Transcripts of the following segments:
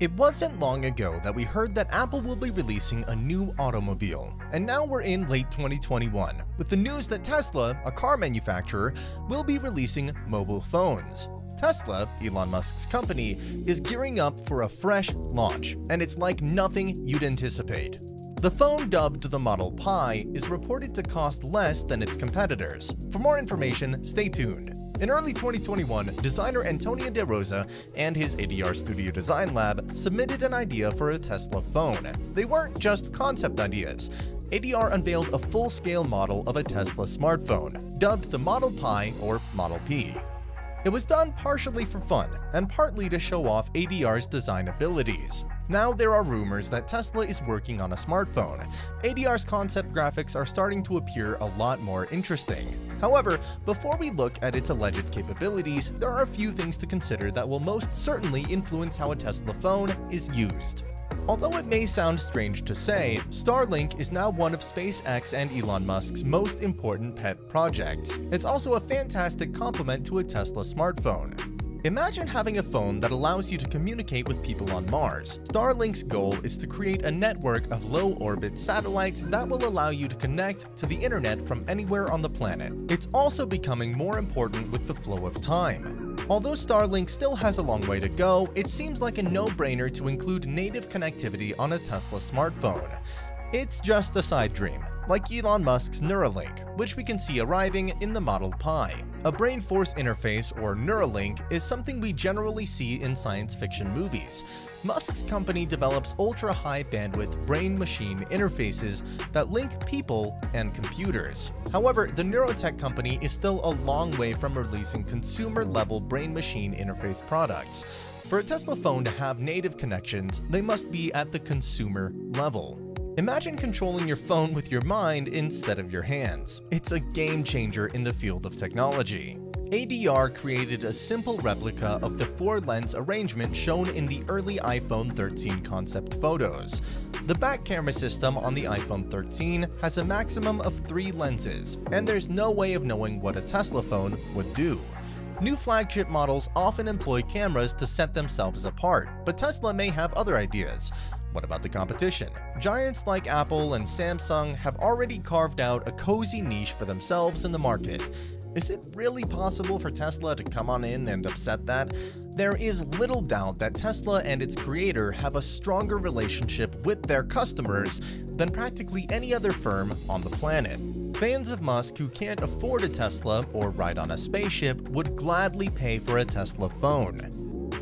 It wasn't long ago that we heard that Apple will be releasing a new automobile, and now we're in late 2021 with the news that Tesla, a car manufacturer, will be releasing mobile phones. Tesla, Elon Musk's company, is gearing up for a fresh launch, and it's like nothing you'd anticipate. The phone, dubbed the Model Pi, is reported to cost less than its competitors. For more information, stay tuned. In early 2021, designer Antonio De Rosa and his ADR Studio Design Lab submitted an idea for a Tesla phone. They weren't just concept ideas. ADR unveiled a full-scale model of a Tesla smartphone, dubbed the Model Pi or Model P. It was done partially for fun and partly to show off ADR's design abilities. Now there are rumors that Tesla is working on a smartphone. ADR's concept graphics are starting to appear a lot more interesting. However, before we look at its alleged capabilities, there are a few things to consider that will most certainly influence how a Tesla phone is used. Although it may sound strange to say, Starlink is now one of SpaceX and Elon Musk's most important pet projects. It's also a fantastic complement to a Tesla smartphone. Imagine having a phone that allows you to communicate with people on Mars. Starlink's goal is to create a network of low-orbit satellites that will allow you to connect to the internet from anywhere on the planet. It's also becoming more important with the flow of time. Although Starlink still has a long way to go, it seems like a no-brainer to include native connectivity on a Tesla smartphone. It's just a side dream, like Elon Musk's Neuralink, which we can see arriving in the Model Pi. A brain-force interface, or Neuralink, is something we generally see in science fiction movies. Musk's company develops ultra-high bandwidth brain-machine interfaces that link people and computers. However, the neurotech company is still a long way from releasing consumer-level brain-machine interface products. For a Tesla phone to have native connections, they must be at the consumer level. Imagine controlling your phone with your mind instead of your hands. It's a game changer in the field of technology. ADR created a simple replica of the 4-lens arrangement shown in the early iPhone 13 concept photos. The back camera system on the iPhone 13 has a maximum of 3 lenses, and there's no way of knowing what a Tesla phone would do. New flagship models often employ cameras to set themselves apart, but Tesla may have other ideas. What about the competition? Giants like Apple and Samsung have already carved out a cozy niche for themselves in the market. Is it really possible for Tesla to come on in and upset that? There is little doubt that Tesla and its creator have a stronger relationship with their customers than practically any other firm on the planet. Fans of Musk who can't afford a Tesla or ride on a spaceship would gladly pay for a Tesla phone.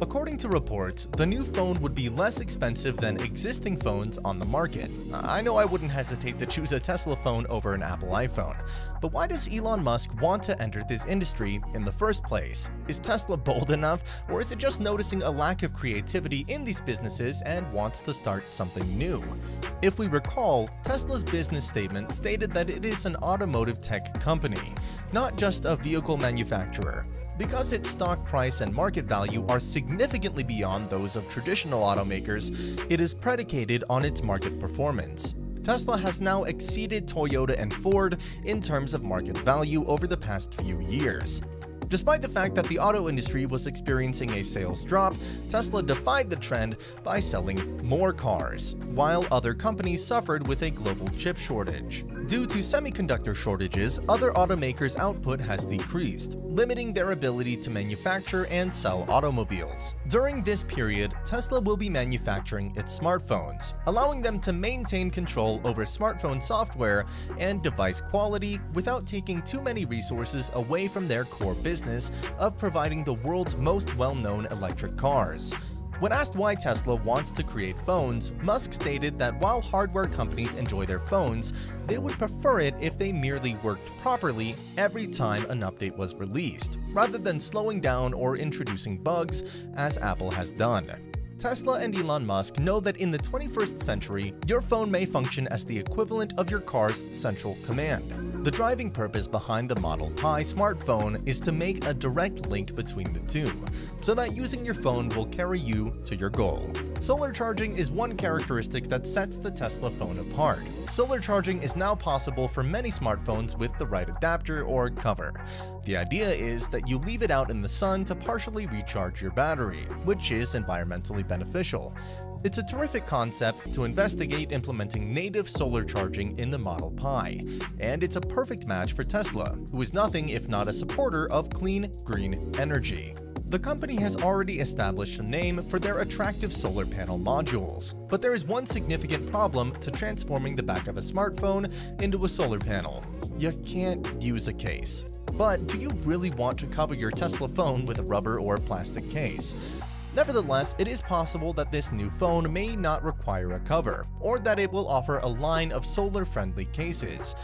According to reports, the new phone would be less expensive than existing phones on the market. I know I wouldn't hesitate to choose a Tesla phone over an Apple iPhone, but why does Elon Musk want to enter this industry in the first place? Is Tesla bold enough, or is it just noticing a lack of creativity in these businesses and wants to start something new? If we recall, Tesla's business statement stated that it is an automotive tech company, not just a vehicle manufacturer. Because its stock price and market value are significantly beyond those of traditional automakers, it is predicated on its market performance. Tesla has now exceeded Toyota and Ford in terms of market value over the past few years. Despite the fact that the auto industry was experiencing a sales drop, Tesla defied the trend by selling more cars, while other companies suffered with a global chip shortage. Due to semiconductor shortages, other automakers' output has decreased, limiting their ability to manufacture and sell automobiles. During this period, Tesla will be manufacturing its smartphones, allowing them to maintain control over smartphone software and device quality without taking too many resources away from their core business of providing the world's most well-known electric cars. When asked why Tesla wants to create phones, Musk stated that while hardware companies enjoy their phones, they would prefer it if they merely worked properly every time an update was released, rather than slowing down or introducing bugs, as Apple has done. Tesla and Elon Musk know that in the 21st century, your phone may function as the equivalent of your car's central command. The driving purpose behind the Model Pi smartphone is to make a direct link between the two, so that using your phone will carry you to your goal. Solar charging is one characteristic that sets the Tesla phone apart. Solar charging is now possible for many smartphones with the right adapter or cover. The idea is that you leave it out in the sun to partially recharge your battery, which is environmentally beneficial. It's a terrific concept to investigate implementing native solar charging in the Model Pi, and it's a perfect match for Tesla, who is nothing if not a supporter of clean, green energy. The company has already established a name for their attractive solar panel modules, but there is one significant problem to transforming the back of a smartphone into a solar panel. You can't use a case. But do you really want to cover your Tesla phone with a rubber or plastic case? Nevertheless, it is possible that this new phone may not require a cover, or that it will offer a line of solar-friendly cases.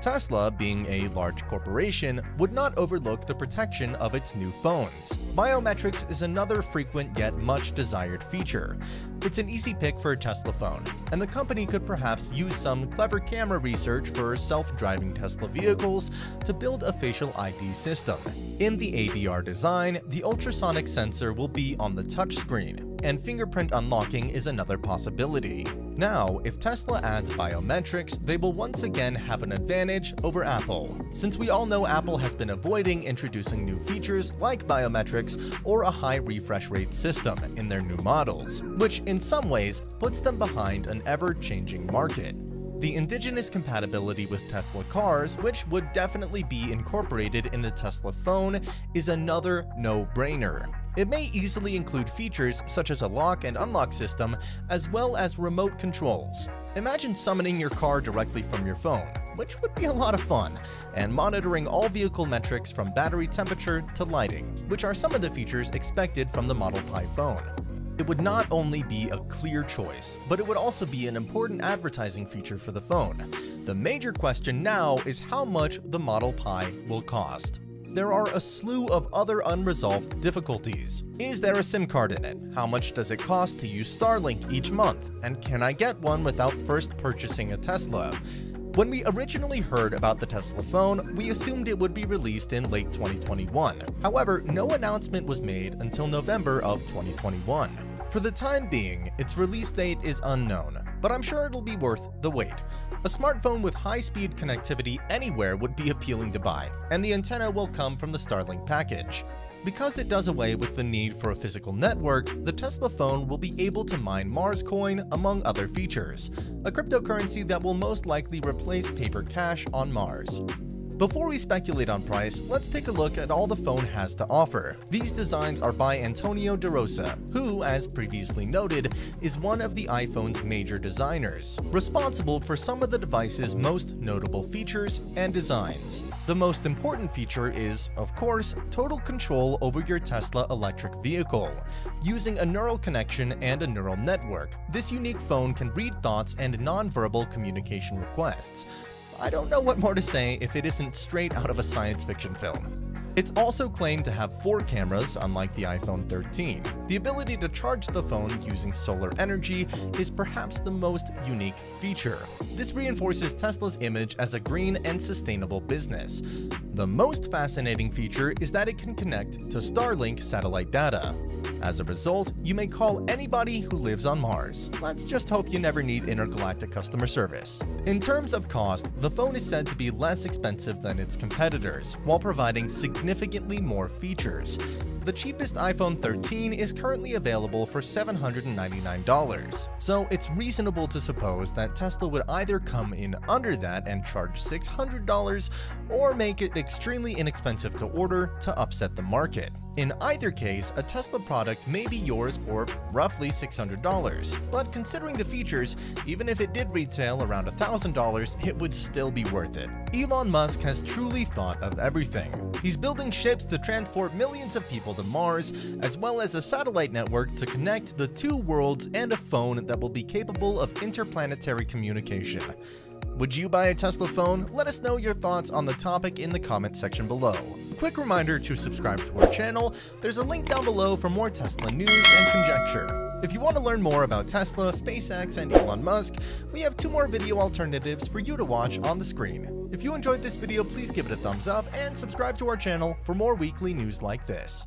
Tesla, being a large corporation, would not overlook the protection of its new phones. Biometrics is another frequent yet much desired feature. It's an easy pick for a Tesla phone, and the company could perhaps use some clever camera research for self-driving Tesla vehicles to build a facial ID system. In the ADR design, the ultrasonic sensor will be on the touchscreen, and fingerprint unlocking is another possibility. Now, if Tesla adds biometrics, they will once again have an advantage over Apple, since we all know Apple has been avoiding introducing new features like biometrics or a high refresh rate system in their new models, which in some ways puts them behind an ever-changing market. The indigenous compatibility with Tesla cars, which would definitely be incorporated in a Tesla phone, is another no-brainer. It may easily include features such as a lock and unlock system, as well as remote controls. Imagine summoning your car directly from your phone, which would be a lot of fun, and monitoring all vehicle metrics from battery temperature to lighting, which are some of the features expected from the Model Pi phone. It would not only be a clear choice, but it would also be an important advertising feature for the phone. The major question now is how much the Model Pi will cost. There are a slew of other unresolved difficulties. Is there a SIM card in it? How much does it cost to use Starlink each month? And can I get one without first purchasing a Tesla? When we originally heard about the Tesla phone, we assumed it would be released in late 2021. However, no announcement was made until November of 2021. For the time being, its release date is unknown, but I'm sure it'll be worth the wait. A smartphone with high-speed connectivity anywhere would be appealing to buy, and the antenna will come from the Starlink package. Because it does away with the need for a physical network, the Tesla phone will be able to mine Mars coin among other features, a cryptocurrency that will most likely replace paper cash on Mars. Before we speculate on price, let's take a look at all the phone has to offer. These designs are by Antonio De Rosa, who, as previously noted, is one of the iPhone's major designers, responsible for some of the device's most notable features and designs. The most important feature is, of course, total control over your Tesla electric vehicle. Using a neural connection and a neural network, this unique phone can read thoughts and non-verbal communication requests. I don't know what more to say if it isn't straight out of a science fiction film. It's also claimed to have 4 cameras, unlike the iPhone 13. The ability to charge the phone using solar energy is perhaps the most unique feature. This reinforces Tesla's image as a green and sustainable business. The most fascinating feature is that it can connect to Starlink satellite data. As a result, you may call anybody who lives on Mars. Let's just hope you never need intergalactic customer service. In terms of cost, the phone is said to be less expensive than its competitors, while providing significantly more features. The cheapest iPhone 13 is currently available for $799, so it's reasonable to suppose that Tesla would either come in under that and charge $600, or make it extremely inexpensive to order to upset the market. In either case, a Tesla product may be yours for roughly $600, but considering the features, even if it did retail around $1,000, it would still be worth it. Elon Musk has truly thought of everything. He's building ships to transport millions of people to Mars, as well as a satellite network to connect the 2 worlds and a phone that will be capable of interplanetary communication. Would you buy a Tesla phone? Let us know your thoughts on the topic in the comment section below. A quick reminder to subscribe to our channel. There's a link down below for more Tesla news and conjecture. If you want to learn more about Tesla, SpaceX, and Elon Musk, we have 2 more video alternatives for you to watch on the screen. If you enjoyed this video, please give it a thumbs up and subscribe to our channel for more weekly news like this.